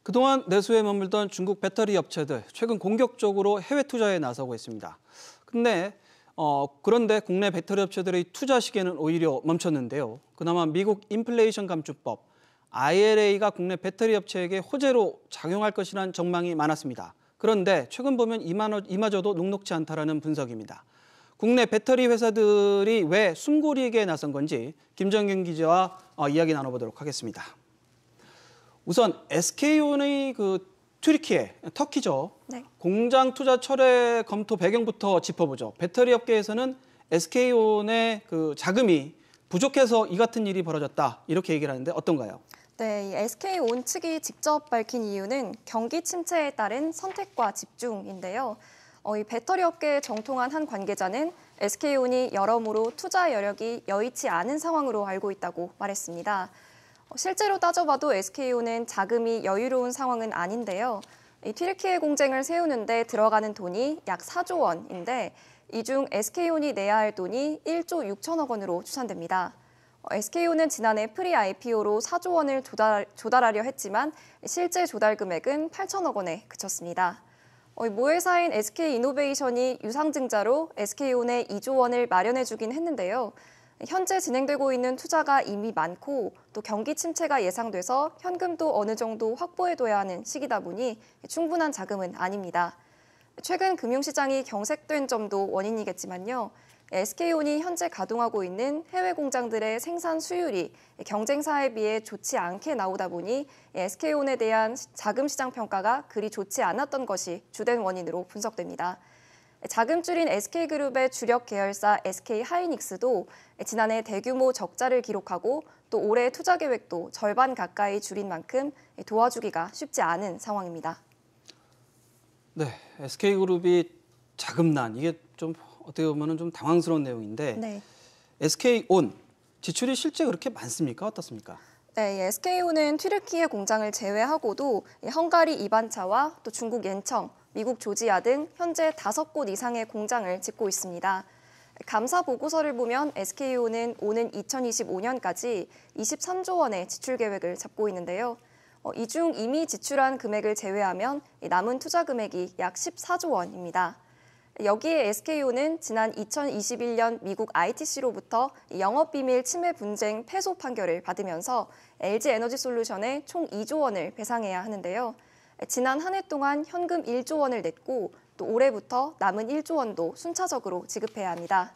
그동안 내수에 머물던 중국 배터리 업체들 최근 공격적으로 해외 투자에 나서고 있습니다. 그런데 국내 배터리 업체들의 투자 시기는 오히려 멈췄는데요. 그나마 미국 인플레이션 감축법 IRA가 국내 배터리 업체에게 호재로 작용할 것이라는 전망이 많았습니다. 그런데 최근 보면 이마저도 녹록지 않다라는 분석입니다. 국내 배터리 회사들이 왜 숨고르기에 나선 건지 김정균 기자와 이야기 나눠보도록 하겠습니다. 우선 SK온의 터키죠. 네. 공장 투자 철회 검토 배경부터 짚어보죠. 배터리 업계에서는 SK온의 자금이 부족해서 이 같은 일이 벌어졌다 이렇게 얘기를 하는데 어떤가요? 네, 이 SK온 측이 직접 밝힌 이유는 경기 침체에 따른 선택과 집중인데요. 이 배터리 업계에 정통한 한 관계자는 SK온이 여러모로 투자 여력이 여의치 않은 상황으로 알고 있다고 말했습니다. 실제로 따져봐도 SK온은 자금이 여유로운 상황은 아닌데요. 이 튀르키예 공장을 세우는데 들어가는 돈이 약 4조 원인데 이 중 SK온이 내야 할 돈이 1조 6천억 원으로 추산됩니다. SK온은 지난해 프리-IPO로 4조 원을 조달하려 했지만 실제 조달 금액은 8천억 원에 그쳤습니다. 모회사인 SK이노베이션이 유상증자로 SK온에 2조 원을 마련해주긴 했는데요. 현재 진행되고 있는 투자가 이미 많고 또 경기 침체가 예상돼서 현금도 어느 정도 확보해둬야 하는 시기다 보니 충분한 자금은 아닙니다. 최근 금융시장이 경색된 점도 원인이겠지만요. SK온이 현재 가동하고 있는 해외 공장들의 생산 수율이 경쟁사에 비해 좋지 않게 나오다 보니 SK온에 대한 자금 시장 평가가 그리 좋지 않았던 것이 주된 원인으로 분석됩니다. 자금 줄인 SK그룹의 주력 계열사 SK하이닉스도 지난해 대규모 적자를 기록하고 또 올해 투자 계획도 절반 가까이 줄인 만큼 도와주기가 쉽지 않은 상황입니다. 네, SK그룹이 자금난 이게 좀 어떻게 보면 좀 당황스러운 내용인데 네. SK온 지출이 실제 그렇게 많습니까? 어떻습니까? 네, SK온은 튀르키예 공장을 제외하고도 헝가리 이반차와 또 중국 옌청, 미국 조지아 등 현재 5곳 이상의 공장을 짓고 있습니다. 감사 보고서를 보면 SK온은 오는 2025년까지 23조 원의 지출 계획을 잡고 있는데요. 이 중 이미 지출한 금액을 제외하면 남은 투자 금액이 약 14조 원입니다. 여기에 SK온은 지난 2021년 미국 ITC로부터 영업비밀 침해 분쟁 패소 판결을 받으면서 LG에너지솔루션에 총 2조 원을 배상해야 하는데요. 지난 한 해 동안 현금 1조 원을 냈고 또 올해부터 남은 1조 원도 순차적으로 지급해야 합니다.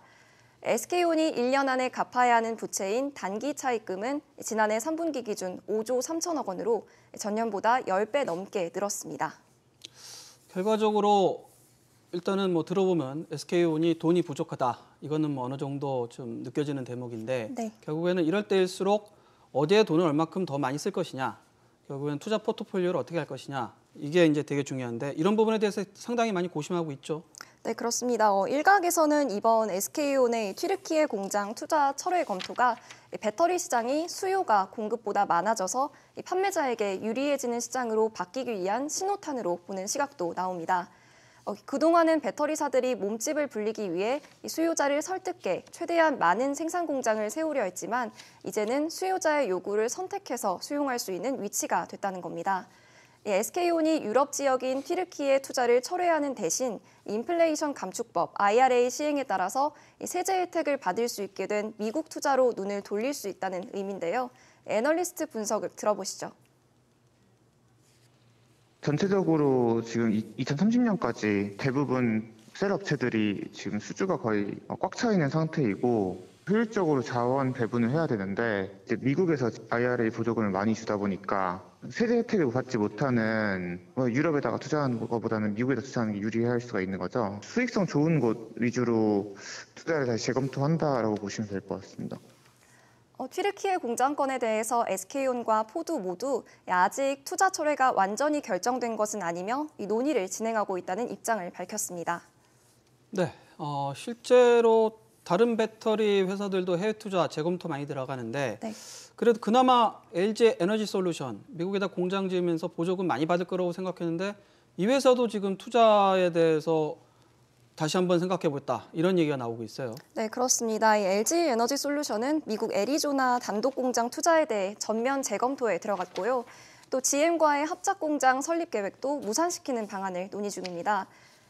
SK온이 1년 안에 갚아야 하는 부채인 단기 차입금은 지난해 3분기 기준 5조 3천억 원으로 전년보다 10배 넘게 늘었습니다. 결과적으로 일단은 들어보면 SK온이 돈이 부족하다. 이거는 어느 정도 좀 느껴지는 대목인데 네. 결국에는 이럴 때일수록 어디에 돈을 얼마큼 더 많이 쓸 것이냐. 결국엔 투자 포트폴리오를 어떻게 할 것이냐. 이게 이제 되게 중요한데 이런 부분에 대해서 상당히 많이 고심하고 있죠. 네, 그렇습니다. 일각에서는 이번 SK온의 튀르키예 공장 투자 철회 검토가 배터리 시장이 수요가 공급보다 많아져서 판매자에게 유리해지는 시장으로 바뀌기 위한 신호탄으로 보는 시각도 나옵니다. 그동안은 배터리사들이 몸집을 불리기 위해 수요자를 설득해 최대한 많은 생산 공장을 세우려 했지만 이제는 수요자의 요구를 선택해서 수용할 수 있는 위치가 됐다는 겁니다. SK온이 유럽 지역인 튀르키예 투자를 철회하는 대신 인플레이션 감축법 IRA 시행에 따라서 세제 혜택을 받을 수 있게 된 미국 투자로 눈을 돌릴 수 있다는 의미인데요. 애널리스트 분석을 들어보시죠. 전체적으로 지금 2030년까지 대부분 셀 업체들이 지금 수주가 거의 꽉 차 있는 상태이고 효율적으로 자원 배분을 해야 되는데 이제 미국에서 IRA 보조금을 많이 주다 보니까 세제 혜택을 받지 못하는 유럽에다가 투자하는 것보다는 미국에다 투자하는 게 유리할 수가 있는 거죠. 수익성 좋은 곳 위주로 투자를 다시 재검토한다라고 보시면 될 것 같습니다. 튀르키예 공장건에 대해서 SK온과 포드 모두 아직 투자 철회가 완전히 결정된 것은 아니며 이 논의를 진행하고 있다는 입장을 밝혔습니다. 네, 실제로 다른 배터리 회사들도 해외 투자 재검토 많이 들어가는데 네. 그래도 그나마 LG 에너지 솔루션 미국에다 공장 지으면서 보조금 많이 받을 거라고 생각했는데 이 회사도 지금 투자에 대해서 다시 한번 생각해보겠다 이런 얘기가 나오고 있어요. 네, 그렇습니다. 이 LG 에너지 솔루션은 미국 애리조나 단독 공장 투자에 대해 전면 재검토에 들어갔고요. 또 GM과의 합작 공장 설립 계획도 무산시키는 방안을 논의 중입니다.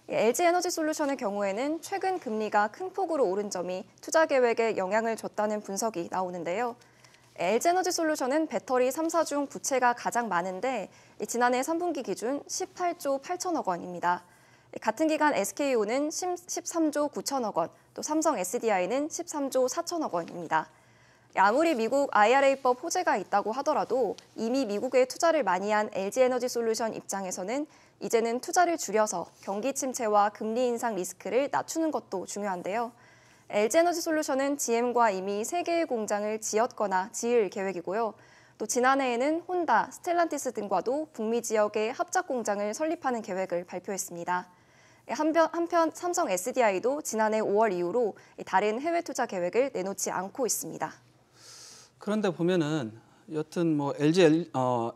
LG에너지솔루션의 경우에는 최근 금리가 큰 폭으로 오른 점이 투자 계획에 영향을 줬다는 분석이 나오는데요. LG에너지솔루션은 배터리 3사 중 부채가 가장 많은데 지난해 3분기 기준 18조 8천억 원입니다. 같은 기간 SK온은 13조 9천억 원, 또 삼성 SDI는 13조 4천억 원입니다. 아무리 미국 IRA법 호재가 있다고 하더라도 이미 미국에 투자를 많이 한 LG에너지솔루션 입장에서는 이제는 투자를 줄여서 경기 침체와 금리 인상 리스크를 낮추는 것도 중요한데요. LG에너지솔루션은 GM과 이미 3개의 공장을 지었거나 지을 계획이고요. 또 지난해에는 혼다, 스텔란티스 등과도 북미 지역에 합작 공장을 설립하는 계획을 발표했습니다. 한편 삼성 SDI도 지난해 5월 이후로 다른 해외 투자 계획을 내놓지 않고 있습니다. 그런데 보면은 여튼 뭐 LG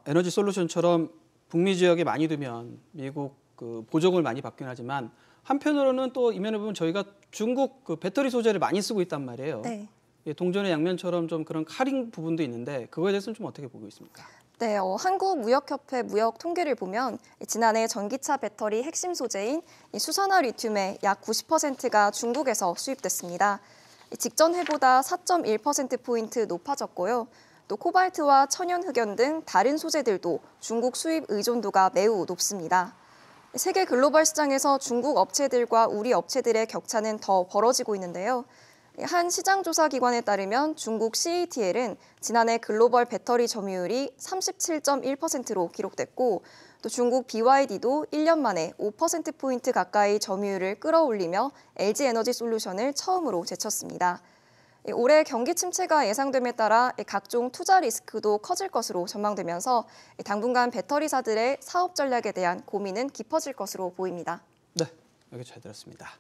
에너지 솔루션처럼 북미 지역에 많이 두면 미국 그 보조금을 많이 받긴 하지만 한편으로는 또 이면에 보면 저희가 중국 그 배터리 소재를 많이 쓰고 있단 말이에요. 네. 예, 동전의 양면처럼 좀 그런 카링 부분도 있는데 그거에 대해서는 좀 어떻게 보고 있습니까? 네, 한국무역협회 무역 통계를 보면 지난해 전기차 배터리 핵심 소재인 수산화 리튬의 약 90%가 중국에서 수입됐습니다. 직전 해보다 4.1%포인트 높아졌고요. 또 코발트와 천연흑연 등 다른 소재들도 중국 수입 의존도가 매우 높습니다. 세계 글로벌 시장에서 중국 업체들과 우리 업체들의 격차는 더 벌어지고 있는데요. 한 시장조사기관에 따르면 중국 CATL은 지난해 글로벌 배터리 점유율이 37.1%로 기록됐고 또 중국 BYD도 1년 만에 5%포인트 가까이 점유율을 끌어올리며 LG에너지솔루션을 처음으로 제쳤습니다. 올해 경기 침체가 예상됨에 따라 각종 투자 리스크도 커질 것으로 전망되면서 당분간 배터리사들의 사업 전략에 대한 고민은 깊어질 것으로 보입니다. 네, 여기 잘 들었습니다.